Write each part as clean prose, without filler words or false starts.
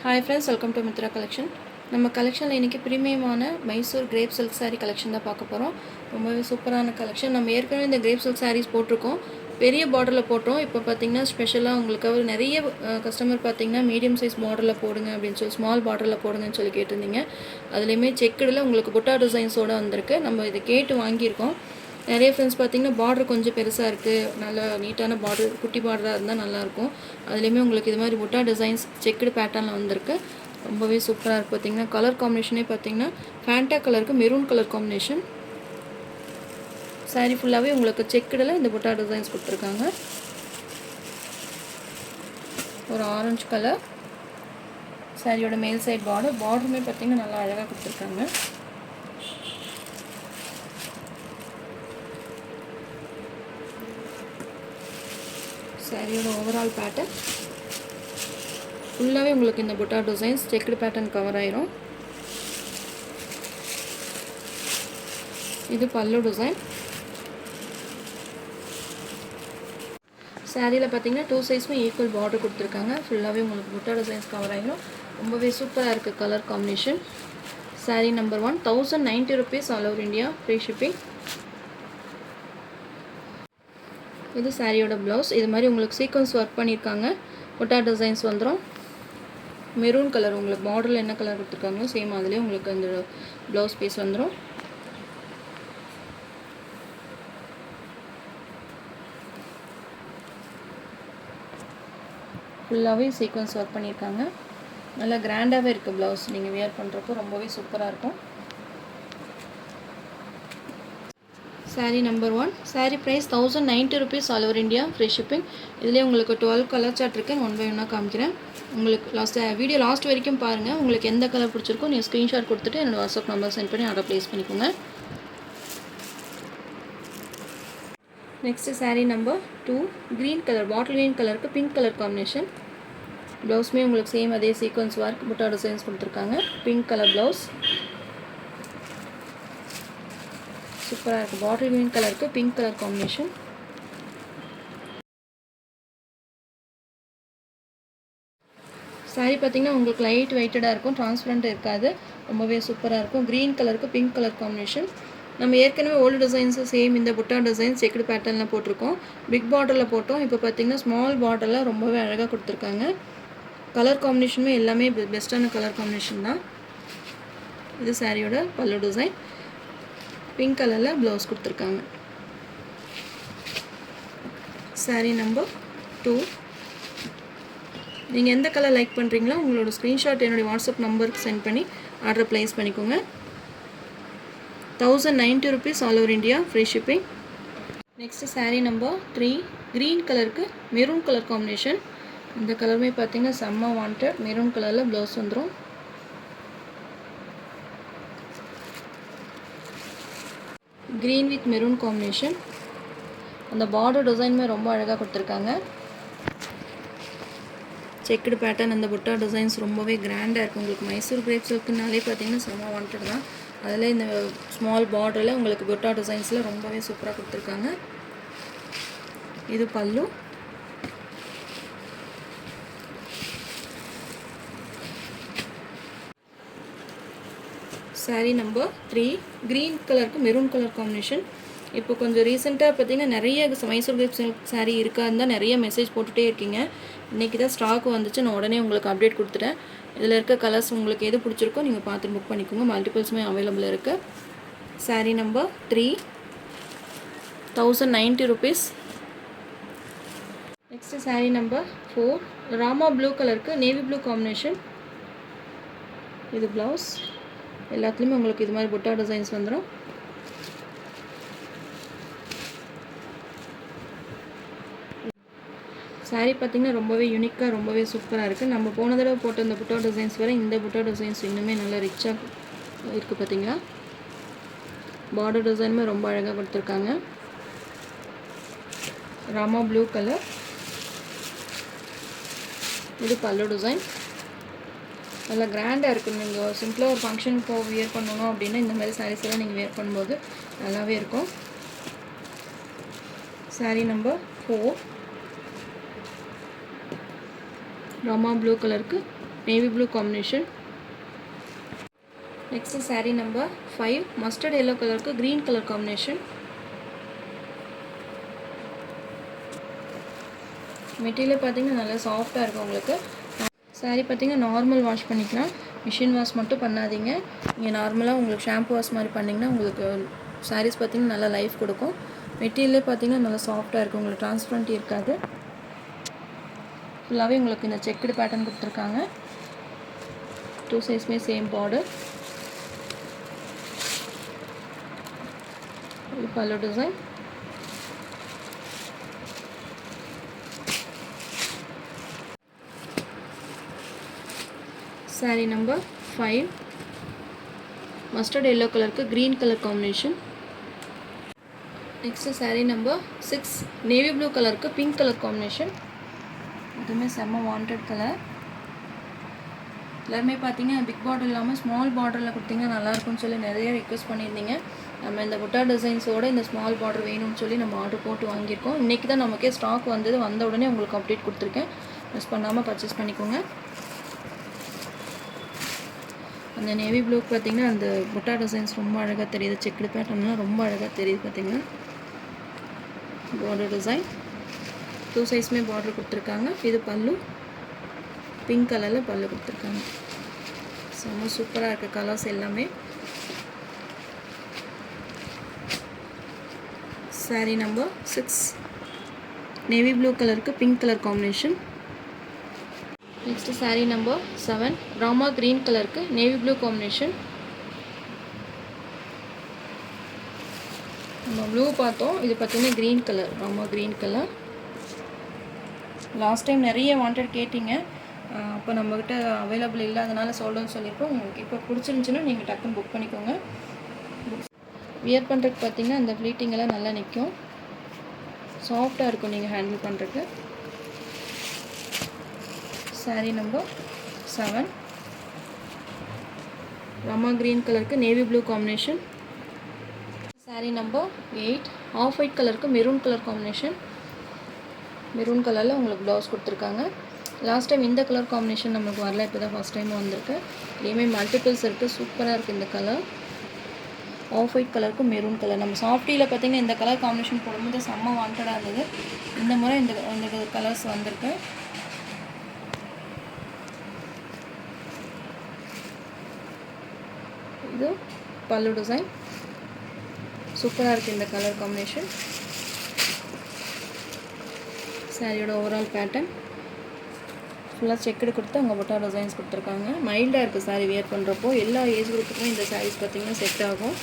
Hi friends, welcome to Mitra collection. நம்ம கலெக்ஷனில் இன்றைக்கி ப்ரீமியமான Mysore crepe silk saree collection தான் பார்க்க போகிறோம். ரொம்பவே சூப்பரான கலெக்ஷன். நம்ம ஏற்கனவே இந்த கிரேப் சில்க் சாரீஸ் போட்டிருக்கோம், பெரிய பார்டரில் போட்டோம். இப்போ பார்த்திங்கன்னா ஸ்பெஷலாக உங்களுக்கு நிறைய கஸ்டமர் பார்த்திங்கன்னா மீடியம் சைஸ் பார்டரில் போடுங்க அப்படின்னு சொல்லி, ஸ்மால் பார்டரில் போடுங்கன்னு சொல்லி கேட்டிருந்தீங்க. அதுலேயுமே செக்குடில் உங்களுக்கு புட்டா டிசைன்ஸோடு வந்திருக்கு. நம்ம இதை கேட்டு வாங்கியிருக்கோம். நிறைய ஃப்ரெண்ட்ஸ் பார்த்திங்கன்னா பார்டர் கொஞ்சம் பெருசாக இருக்குது, நல்லா நீட்டான பார்டர், குட்டி பார்டராக இருந்தால் நல்லாயிருக்கும். அதுலேயுமே உங்களுக்கு இது மாதிரி புட்டா டிசைன்ஸ் செக்குடு பேட்டர்னில் வந்திருக்கு. ரொம்பவே சூப்பராக இருக்குது. பார்த்திங்கன்னா கலர் காம்பினேஷனே பார்த்திங்கன்னா ஃபேண்டா கலருக்கு மெரூன் கலர் காம்பினேஷன். சாரீ ஃபுல்லாகவே உங்களுக்கு செக்குடில் இந்த புட்டா டிசைன்ஸ் கொடுத்துருக்காங்க. ஒரு ஆரஞ்சு கலர் சாரியோட மேல் சைட் பார்டருமே பார்த்திங்கன்னா நல்லா அழகாக கொடுத்துருக்காங்க. சாரியோட ஓவரால் பேட்டர்ன் ஃபுல்லாகவே உங்களுக்கு இந்த புட்டா டிசைன்ஸ் செக்குடு பேட்டர்ன் கவர் ஆயிரும். இது பல்லு டிசைன். சாரியில் பார்த்தீங்கன்னா 2 சைஸுமே ஈக்குவல் பார்டர் கொடுத்துருக்காங்க. ஃபுல்லாகவே உங்களுக்கு புட்டா டிசைன்ஸ் கவர் ஆகிடும். ரொம்பவே சூப்பராக இருக்குது colour combination. Sari number 1, 1090 rupees all over India, free shipping. இது சாரியோட ப்ளவுஸ். இது மாதிரி உங்களுக்கு சீக்வன்ஸ் ஒர்க் பண்ணியிருக்காங்க. புட்டா டிசைன்ஸ் வந்துடும். மெரூன் கலர், உங்களுக்கு பார்டரில் என்ன கலர் கொடுத்துருக்காங்களோ சேம் அதுலேயே உங்களுக்கு அந்த ப்ளவுஸ் பீஸ் வந்துடும். ஃபுல்லாகவே சீக்வன்ஸ் ஒர்க் பண்ணியிருக்காங்க. நல்லா கிராண்டாகவே இருக்குது ப்ளவுஸ். நீங்கள் வியர் பண்ணுறப்போ ரொம்பவே சூப்பராக இருக்கும். Saree number 1, saree price 1090 rupees all over India, free shipping. இதிலே உங்களுக்கு 12 கலர் சார்ட் இருக்குது. ஒன் பை ஒன்னாக காமிக்கிறேன். உங்களுக்கு வீடியோ லாஸ்ட் வரைக்கும் பாருங்கள். உங்களுக்கு எந்த கலர் பிடிச்சிருக்கோ நீங்கள் ஸ்க்ரீன்ஷாட் கொடுத்துட்டு என்னோடய வாட்ஸ்அப் நம்பர் சென்ட் பண்ணி ஆர்டர் ப்ளேஸ் பண்ணிக்கோங்க. Next sari number 2, green colour, bottle green கலருக்கு பிங்க் கலர் காம்பினேஷன். ப்ளவுஸுமே உங்களுக்கு சேம் அதே சீக்வன்ஸ் ஒர்க் புட்டா டிசைன்ஸ் கொடுத்துருக்காங்க. Pink colour blouse. சூப்பராக இருக்குது. பாட்டில் க்ரீன் கலருக்கு பிங்க் கலர் காம்பினேஷன். சாரீ பார்த்திங்கன்னா உங்களுக்கு லைட் வெயிட்டடாக இருக்கும், டிரான்ஸ்பரண்ட் இருக்காது. ரொம்பவே சூப்பராக இருக்கும். க்ரீன் கலருக்கு பிங்க் கலர் காம்பினேஷன். நம்ம ஏற்கனவே ஓல்டு டிசைன்ஸு சேம் இந்த புட்டா டிசைன்ஸ் செக்குடு பேட்டர்னில் போட்டிருக்கோம். பிக் பார்டரில் போட்டோம். இப்போ பார்த்திங்கன்னா ஸ்மால் பார்டரில் ரொம்பவே அழகாக கொடுத்துருக்காங்க. கலர் காம்பினேஷனுமே எல்லாமே பெஸ்ட்டான கலர் காம்பினேஷன் தான். இது சாரியோட பல்லு டிசைன். பிங்க் கலரில் ப்ளவுஸ் கொடுத்துருக்காங்க. சாரீ நம்பர் 2. நீங்கள் எந்த கலர் லைக் பண்ணுறீங்களோ உங்களோட ஸ்க்ரீன்ஷாட் என்னுடைய வாட்ஸ்அப் நம்பருக்கு சென்ட் பண்ணி ஆர்டர் ப்ளேஸ் பண்ணிக்கோங்க. 1090 rupees all over India, free shipping. Next sari number 3, green கலருக்கு மெரூன் கலர் காம்பினேஷன். இந்த கலருமே பார்த்திங்கன்னா செம்ம வாண்டட். மெரூன் கலரில் ப்ளவுஸ் வந்துடும். Green with maroon combination. அந்த பார்டர் டிசைனுமே ரொம்ப அழகாக கொடுத்துருக்காங்க. செக்குடு பேட்டர்ன், அந்த புட்டா டிசைன்ஸ் ரொம்பவே கிராண்டாக இருக்கும். உங்களுக்கு மைசூர் கிரேப் சில்க்குனாலே பார்த்திங்கன்னா செம்ம வாண்டட் தான். அதில் இந்த ஸ்மால் பார்டரில் உங்களுக்கு புட்டா டிசைன்ஸில் ரொம்பவே சூப்பராக கொடுத்துருக்காங்க. இது பல்லு. சாரீ நம்பர் 3, க்ரீன் கலருக்கு மெரூன் கலர் காம்பினேஷன். இப்போ கொஞ்சம் ரீசெண்டாக பார்த்திங்கன்னா நிறைய மைசூர் கிரேப் சில்க் சாரீ இருக்கான்னு தான் நிறைய மெசேஜ் போட்டுகிட்டே இருக்கீங்க. இன்றைக்கி தான் ஸ்டாக் வந்துச்சு, நான் உடனே உங்களுக்கு அப்டேட் கொடுத்துட்டேன். இதில் இருக்க கலர்ஸ் உங்களுக்கு எது பிடிச்சிருக்கோ நீங்கள் பார்த்து புக் பண்ணிக்கோங்க. மல்டிபிள்ஸுமே அவைலபிள் இருக்குது. Sari number 3, 1090 rupees. Next sari number 4, Rama blue கலருக்கு நேவி ப்ளூ காம்பினேஷன். இது ப்ளவுஸ். எல்லாத்துலேயுமே உங்களுக்கு இது மாதிரி புட்டா டிசைன்ஸ் வந்துடும். சாரீ பார்த்திங்கன்னா ரொம்பவே யூனிக்காக ரொம்பவே சூப்பராக இருக்குது. நம்ம போன தடவை போட்ட இந்த புட்டா டிசைன்ஸ் வரை இந்த புட்டா டிசைன்ஸ் இன்னுமே நல்லா ரிச்சாக இருக்குது. பார்த்திங்களா, பார்டர் டிசைனுமே ரொம்ப அழகாக கொடுத்துருக்காங்க. Rama blue colour. இது பல்லு டிசைன். நல்லா கிராண்டாக இருக்குது. நீங்கள் சிம்பிளாக ஒரு ஃபங்க்ஷனுக்கு வியர் பண்ணணும் அப்படின்னா இந்த மாதிரி சாரீஸ் எல்லாம் நீங்கள் வியர் பண்ணும்போது நல்லாவே இருக்கும். சாரீ நம்பர் 4, ராமா ப்ளூ கலருக்கு navy blue combination. Next saree number 5 mustard yellow கலருக்கு க்ரீன் கலர் காம்பினேஷன். மெட்டீரியல் பார்த்திங்கன்னா நல்லா சாஃப்டாக இருக்கும் உங்களுக்கு. saree பார்த்திங்கன்னா நார்மல் வாஷ் பண்ணிக்கலாம், மிஷின் வாஷ் மட்டும் பண்ணாதீங்க. நீங்கள் நார்மலாக உங்களுக்கு ஷாம்பு வாஷ் மாதிரி பண்ணிங்கன்னா உங்களுக்கு sarees பார்த்திங்கன்னா நல்லா லைஃப் கொடுக்கும். மெட்டீரியலே பார்த்திங்கன்னா நல்லா சாஃப்டாக இருக்கும், உங்களுக்கு டிரான்ஸ்பரண்ட் இருக்காது. ஃபுல்லாகவே உங்களுக்கு இந்த செக்குடு பேட்டர்ன் கொடுத்துருக்காங்க. 2 சைஸ்மே சேம் பார்டர். இது pallu design. saree number 5 mustard yellow கலருக்கு green colour combination. Next saree number 6 navy blue கலருக்கு பிங்க் கலர் காம்பினேஷன். இதுவுமே செம்ம வாண்டட் கலர். எல்லாருமே பார்த்தீங்கன்னா பிக் பார்டர் இல்லாமல் ஸ்மால் பார்டரில் கொடுத்தீங்கன்னா நல்லாயிருக்கும்னு சொல்லி நிறைய ரிக்வெஸ்ட் பண்ணியிருந்தீங்க. நம்ம இந்த புட்டா டிசைன்ஸோடு இந்த ஸ்மால் பார்டர் வேணும்னு சொல்லி நம்ம ஆர்டர் போட்டு வாங்கியிருக்கோம். இன்றைக்கி தான் நமக்கே ஸ்டாக் வந்தது, வந்த உடனே உங்களுக்கு அப்டேட் கொடுத்துருக்கேன். மிஸ் பண்ணாமல் பர்ச்சேஸ் பண்ணிக்கோங்க. அந்த நேவி ப்ளூக்கு பார்த்திங்கன்னா அந்த புட்டா டிசைன்ஸ் ரொம்ப அழகாக தெரியுது, செக்குடு பேட்டர்ன்லாம் ரொம்ப அழகாக தெரியுது. பார்த்திங்கன்னா பார்டர் டிசைன் 2 சைஸ்மே பார்டர் கொடுத்துருக்காங்க. இது பல்லு பிங்க் கலரில் பல்லு கொடுத்துருக்காங்க. செம்ம சூப்பராக இருக்குது கலர்ஸ் எல்லாமே. saree நம்பர் 6 நேவி ப்ளூ கலருக்கு pink colour combination. Next saree number 7 Rama green கலருக்கு நேவி ப்ளூ காம்பினேஷன். நம்ம ப்ளூ பார்த்தோம், இது பார்த்திங்கன்னா green colour, Rama green colour. Last time நிறைய வாண்டட் கேட்டிங்க, அப்போ நம்மக்கிட்ட அவைலபிள் இல்லாதனால சொல்லுன்னு சொல்லியிருப்போம். உங்களுக்கு இப்போ பிடிச்சிருந்துச்சின்னா நீங்கள் டக்குன்னு புக் பண்ணிக்கோங்க. வியர் பண்ணுறதுக்கு பார்த்திங்கன்னா அந்த ஃப்ளீட்டிங் எல்லாம் நல்லா நிற்கும், சாஃப்டாக இருக்கும் நீங்கள் ஹேண்டில் பண்ணுறதுக்கு. saree நம்பர் 7 ராமா க்ரீன் கலருக்கு navy blue combination. saree number 8 off white கலருக்கு மெரூன் கலர் காம்பினேஷன். மெரூன் கலரில் உங்களுக்கு ப்ளவுஸ் கொடுத்துருக்காங்க. லாஸ்ட் டைம் இந்த கலர் காம்பினேஷன் நம்மளுக்கு வரல, இப்போ தான் ஃபஸ்ட் டைம் வந்திருக்கு. இதுலேயுமே மல்டிபிள்ஸ் இருக்குது, சூப்பராக இருக்குது இந்த கலர். ஆஃப் ஒயிட் கலருக்கு மெரூன் கலர். நம்ம சாஃப்டியில் பார்த்திங்கன்னா இந்த கலர் காம்பினேஷன் போடும்போது செம்ம வாண்டடாக இருந்தது. இந்த முறை இந்த கலர்ஸ் வந்திருக்கு. இது பல்லு டிசைன் சூப்பராக இருக்குது இந்த கலர் காம்பினேஷன். சாரியோட ஓவரால் பேட்டர்ன் ஃபுல்லாக செக்குடு கொடுத்து அங்கே புட்டா டிசைன்ஸ் கொடுத்துருக்காங்க. மைல்டாக இருக்குது சாரீ வியர் பண்ணுறப்போ. எல்லா ஏஜ் குரூப்புக்குமே இந்த சாரீஸ் பார்த்திங்கன்னா செட் ஆகும்.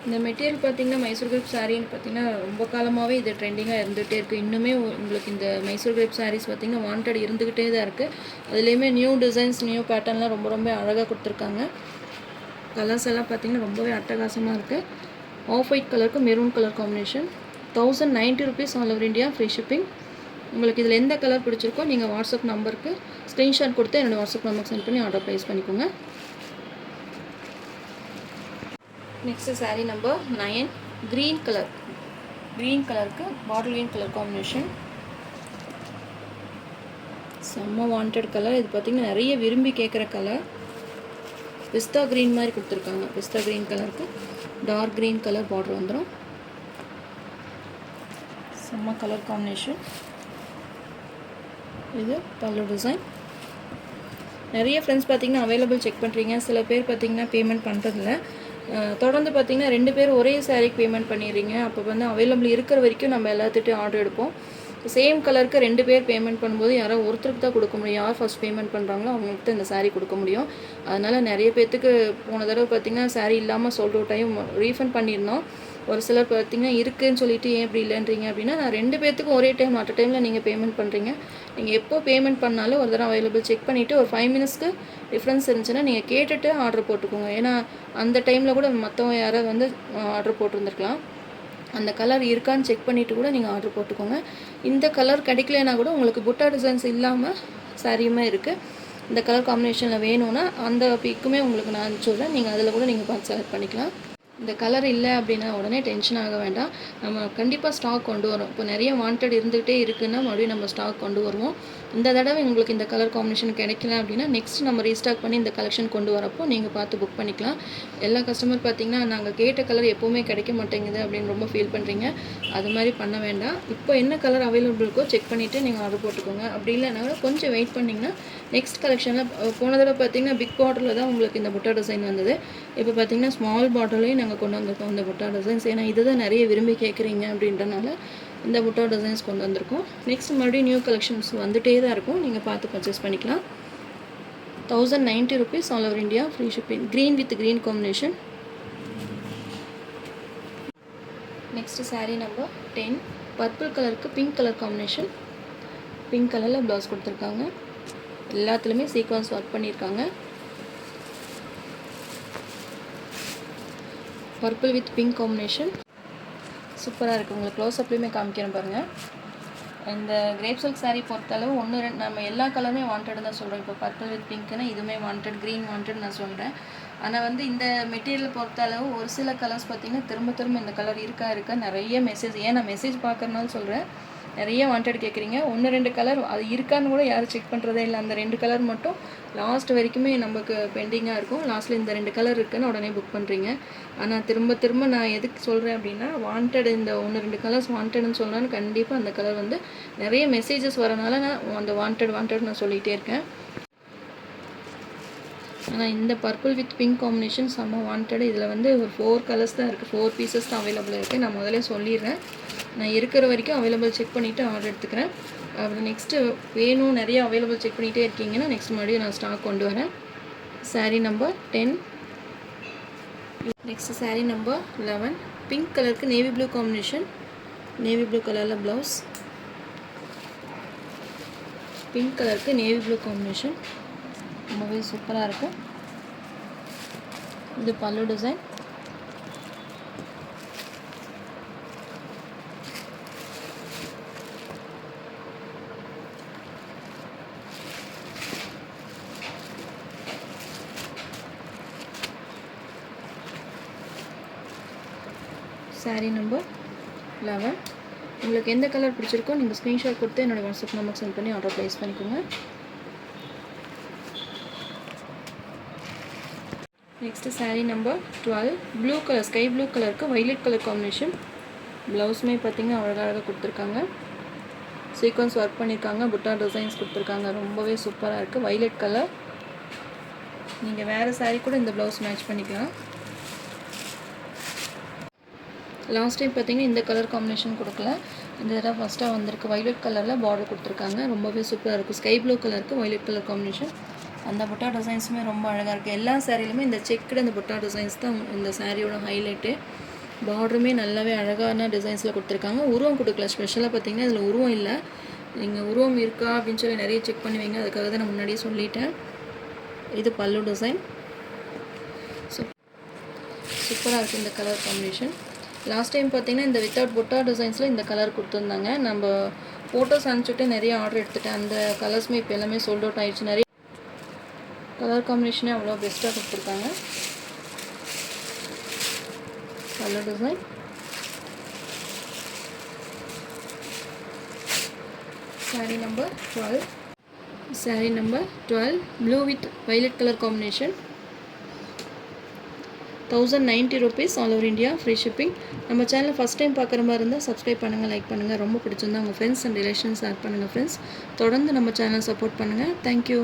இந்த மெட்டீரியல் பார்த்திங்கன்னா மைசூர் கிரேப் சாரின்னு பார்த்திங்கன்னா ரொம்ப காலமாகவே இது ட்ரெண்டிங்காக இருந்துகிட்டே இருக்குது. இன்னுமே உங்களுக்கு இந்த மைசூர் கிரேப் சாரீஸ் பார்த்திங்கன்னா வாண்டட் இருந்துக்கிட்டே தான் இருக்குது. அதுலேயுமே நியூ டிசைன்ஸ் நியூ பேட்டர்ன்லாம் ரொம்ப ரொம்ப அழகாக கொடுத்துருக்காங்க. கலர்ஸ் எல்லாம் பார்த்திங்கன்னா ரொம்பவே அட்டகாசமாக இருக்குது. ஆஃப் ஒயிட் கலருக்கு maroon colour combination. 1090 rupees all over India, free shipping. உங்களுக்கு இதில் எந்த கலர் பிடிச்சிருக்கோ நீங்கள் வாட்ஸ்அப் நம்பருக்கு ஸ்க்ரீன்ஷாட் கொடுத்து என்னோடய வாட்ஸ்அப் நம்பருக்கு சென்ட் பண்ணி ஆர்டர் ப்ளேஸ் பண்ணிக்கோங்க. நெக்ஸ்ட்டு சாரீ நம்பர் 9 க்ரீன் கலருக்கு பாட்டில் க்ரீன் கலர் காம்பினேஷன். செம்ம வாண்டட் கலர். இது பார்த்திங்கன்னா நிறைய விரும்பி கேட்குற கலர். பிஸ்தா க்ரீன் மாதிரி கொடுத்துருக்காங்க. பிஸ்தா க்ரீன் கலருக்கு டார்க் க்ரீன் கலர் பார்டர் வந்துடும். செம்ம கலர் காம்பினேஷன். இது பல்லு டிசைன். நிறைய ஃப்ரெண்ட்ஸ் பார்த்திங்கன்னா அவைலபிள் செக் பண்ணுறீங்க. சில பேர் பார்த்திங்கன்னா பேமெண்ட் பண்ணுறதில்ல. தொடர்ந்து பார்த்திங்கன்னா 2 பேர் ஒரே சாரீக்கு பேமெண்ட் பண்ணிடுறீங்க. அப்போ வந்து அவைலபிள் இருக்கிற வரைக்கும் நம்ம எல்லாத்துட்டையும் ஆர்டர் எடுப்போம். சேம் கலருக்கு 2 பேர் பேமெண்ட் பண்ணும்போது யாரோ ஒருத்தருக்கு தான் கொடுக்க முடியும். யார் ஃபஸ்ட் பேமெண்ட் பண்ணுறாங்களோ அவங்களுக்கு தான் இந்த சாரீ கொடுக்க முடியும். அதனால் நிறைய பேர்த்துக்கு போன தடவை பார்த்திங்கன்னா சாரீ இல்லாமல் சோல்ட் அவுட் டைம் ரீஃபண்ட் பண்ணியிருந்தோம். ஒரு சிலர் பார்த்திங்கன்னா இருக்குதுன்னு சொல்லிட்டு ஏன் இப்படி இல்லைன்றீங்க அப்படின்னா, நான் 2 பேர்த்துக்கும் ஒரே டைம் அட் டைமில் நீங்கள் பேமெண்ட் பண்ணுறீங்க. நீங்கள் எப்போ பேமெண்ட் பண்ணாலும் ஒரு தடவை அவைலபிள் செக் பண்ணிவிட்டு ஒரு 5 மினிட்ஸ்க்கு டிஃப்ரென்ஸ் இருந்துச்சுன்னா நீங்கள் கேட்டுட்டு ஆர்டர் போட்டுக்கோங்க. ஏன்னா அந்த டைமில் கூட மற்றவங்க யாராவது வந்து ஆர்டர் போட்டிருந்துருக்கலாம். அந்த கலர் இருக்கான்னு செக் பண்ணிவிட்டு கூட நீங்கள் ஆர்டர் போட்டுக்கோங்க. இந்த கலர் கிடைக்கலனா கூட உங்களுக்கு புட்டா டிசைன்ஸ் இல்லாமல் சாரியுமே இருக்குது. இந்த கலர் காம்பினேஷனில் வேணும்னா அந்த பிக்குமே உங்களுக்கு நான் அனுப்பிச்சுட்றேன். நீங்கள் அதில் கூட நீங்கள் பார்த்து செலக்ட் பண்ணிக்கலாம். இந்த கலர் இல்லை அப்படின்னா உடனே டென்ஷன் ஆக வேண்டாம். நம்ம கண்டிப்பாக ஸ்டாக் கொண்டு வரோம். இப்போ நிறைய வாண்டட் இருந்துகிட்டே இருக்குன்னா மறுபடியும் நம்ம ஸ்டாக் கொண்டு வருவோம். இந்த தடவை உங்களுக்கு இந்த கலர் காம்பினேஷன் கிடைக்கல அப்படின்னா நெக்ஸ்ட் நம்ம ரீஸ்டாக் பண்ணி இந்த கலெக்ஷன் கொண்டு வரப்போ நீங்கள் பார்த்து புக் பண்ணிக்கலாம். எல்லா கஸ்டமர் பார்த்திங்கன்னா நாங்கள் கேட்ட கலர் எப்போவுமே கிடைக்க மாட்டேங்குது அப்படின்னு ரொம்ப ஃபீல் பண்ணுறீங்க. அது மாதிரி பண்ண வேண்டாம். இப்போ என்ன கலர் அவைலபிள் இருக்கோ செக் பண்ணிவிட்டு நீங்கள் ஆர்டர் போட்டுக்கோங்க. அப்படி இல்லைனா கொஞ்சம் வெயிட் பண்ணிங்கன்னா நெக்ஸ்ட் கலெக்ஷனில் போன தடவை பார்த்திங்கன்னா பிக் பார்டரில் தான் உங்களுக்கு இந்த புட்டா டிசைன் வந்தது. இப்போ பார்த்திங்கன்னா ஸ்மால் பார்டர்லேயும் நாங்கள் கொண்டு வந்திருக்கோம் இந்த புட்டா டிசைன்ஸ். ஏன்னா இதுதான் நிறைய விரும்பி கேட்குறீங்க அப்படின்றனால இந்த புட்டா டிசைன்ஸ் கொண்டு வந்திருக்கோம். நெக்ஸ்ட் மறுபடியும் நியூ கலெக்ஷன்ஸ் வந்துகிட்டே தான் இருக்கும். நீங்கள் பார்த்து பர்ச்சேஸ் பண்ணிக்கலாம். 1090 rupees all over India, free shipping. Green with green combination. Next saree number 10. Purple கலருக்கு பிங்க் கலர் காம்பினேஷன். பிங்க் கலரில் ப்ளவுஸ் கொடுத்துருக்காங்க. எல்லாத்துலேயுமே சீக்வன்ஸ் ஒர்க் பண்ணியிருக்காங்க. பர்பிள் வித் பிங்க் காம்பினேஷன் சூப்பராக இருக்குது. உங்களுக்கு க்ளோஸ்அப்லேயுமே காமிக்கிறேன் பாருங்கள். இந்த கிரேப் சில்க் சாரீ பொறுத்தளவு 1-2 நம்ம எல்லா கலருமே வாண்டட் தான் சொல்கிறோம். இப்போ பர்பிள் வித் பிங்க்னா இதுவுமே வாண்டட், க்ரீன் வாண்டட் நான் சொல்கிறேன். ஆனால் இந்த மெட்டீரியல் பொறுத்தளவு ஒரு சில கலர்ஸ் பார்த்திங்கன்னா திரும்ப இந்த கலர் இருக்கா நிறைய மெசேஜ். ஏன் நான் மெசேஜ் பார்க்குறனால சொல்கிறேன். நிறைய வாண்டட் கேட்குறீங்க. 1-2 கலர் அது இருக்கான்னு கூட யாரும் செக் பண்ணுறதே இல்லை. அந்த 2 கலர் மட்டும் லாஸ்ட் வரைக்குமே நமக்கு பெண்டிங்காக இருக்கும். லாஸ்ட்டில் இந்த 2 கலர் இருக்குன்னு உடனே புக் பண்ணுறீங்க. ஆனால் திரும்ப நான் எதுக்கு சொல்கிறேன் அப்படின்னா வாண்டட் இந்த 1-2 கலர்ஸ் வாண்டட்னு சொல்கிறேன்னு கண்டிப்பாக அந்த கலர் நிறைய மெசேஜஸ் வரனால நான் அந்த வாண்டட் நான் சொல்லிகிட்டே இருக்கேன். ஆனால் இந்த பர்பிள் வித் பிங்க் காம்பினேஷன் செம்ம வாண்டட். இதில் ஒரு 4 கலர்ஸ் தான் இருக்குது. 4 பீசஸ் தான் அவைலபிள் இருக்குது. நான் முதலே சொல்லிடுறேன். நான் இருக்கிற வரைக்கும் அவைலபிள் செக் பண்ணிவிட்டு ஆர்டர் எடுத்துக்கிறேன். அப்புறம் நெக்ஸ்ட்டு வேணும் நிறைய அவைலபிள் செக் பண்ணிகிட்டே இருக்கீங்கன்னா நெக்ஸ்ட் மறுபடியும் நான் ஸ்டாக் கொண்டு வரேன். Saree number 10. Next saree number 11. Pink கலருக்கு navy blue combination. Navy blue கலரில் ப்ளவுஸ். பிங்க் கலருக்கு நேவி ப்ளூ காம்பினேஷன் ரொம்பவே சூப்பராக இருக்கும். இது பல்லு டிசைன். சாரீ நம்பர் 11. உங்களுக்கு எந்த கலர் பிடிச்சிருக்கோ நீங்கள் ஸ்க்ரீன்ஷாட் கொடுத்து என்னோடய வாட்ஸ்அப் நம்பருக்கு சென்ட் பண்ணி ஆர்டர் ப்ளேஸ் பண்ணிக்கோங்க. Next sari number 12. Blue colour sky blue கலருக்கு வைலட் கலர் காம்பினேஷன். ப்ளவுஸுமே பார்த்திங்கன்னா அழகாக கொடுத்துருக்காங்க. சீக்வன்ஸ் ஒர்க் பண்ணியிருக்காங்க. புட்டா டிசைன்ஸ் கொடுத்துருக்காங்க. ரொம்பவே சூப்பராக இருக்குது. Violet colour. நீங்கள் வேறு சாரீ கூட இந்த ப்ளவுஸ் மேட்ச் பண்ணிக்கலாம். லாஸ்ட் டைம் பார்த்திங்கன்னா இந்த கலர் காம்பினேஷன் கொடுக்கல. இந்த தடவை ஃபஸ்ட்டாக வந்திருக்கு. வைலட் கலரில் பார்டர் கொடுத்துருக்காங்க. ரொம்பவே சூப்பராக இருக்கும். ஸ்கை ப்ளூ கலருக்கு வைலட் கலர் காம்பினேஷன். அந்த புட்டா டிசைன்ஸுமே ரொம்ப அழகாக இருக்குது. எல்லா சாரிலுமே இந்த செக்குடு அந்த புட்டா டிசைன்ஸ் தான் இந்த சாரியோட ஹைலைட்டு. பார்டருமே நல்லாவே அழகான டிசைன்ஸில் கொடுத்துருக்காங்க. உருவம் கொடுக்கல. ஸ்பெஷலாக பார்த்திங்கன்னா இதில் உருவம் இல்லை. நீங்கள் உருவம் இருக்கா அப்படின்னு சொல்லி நிறைய செக் பண்ணுவீங்க. அதுக்காக தான் நான் முன்னாடியே சொல்லிட்டேன். இது பல்லு டிசைன். சூப்பராக இருக்குது இந்த கலர் காம்பினேஷன். லாஸ்ட் டைம் பார்த்திங்கன்னா இந்த வித்தவுட் புட்டா டிசைன்ஸில் இந்த கலர் கொடுத்துருந்தாங்க. நம்ம ஃபோட்டோஸ் அனுப்பிச்சுட்டு நிறைய ஆர்டர் எடுத்துட்டேன். அந்த கலர்ஸுமே இப்போ எல்லாமே சோல்ட் அவுட் ஆகிடுச்சு. நிறைய கலர் காம்பினேஷனே அவ்வளோ பெஸ்ட்டாக கொடுத்துருக்காங்க. Colour design. Sari number 12. Sari number 12. Blue with violet colour combination. 1090 rupees all over India, free shipping. நம்ம சேனல் ஃபஸ்ட் டைம் பார்க்குற மாதிரி இருந்தால் சப்ஸ்கிரைப் பண்ணுங்கள், லைக் பண்ணுங்கள். ரொம்ப பிடிச்சிருந்தா உங்கள் ஃப்ரெண்ட்ஸ் அண்ட் ரிலேஷன்ஸ் ஆட் பண்ணுங்கள் ஃப்ரெண்ட்ஸ். தொடர்ந்து நம்ம சேனல் சப்போர்ட் பண்ணுங்கள். தேங்க்யூ.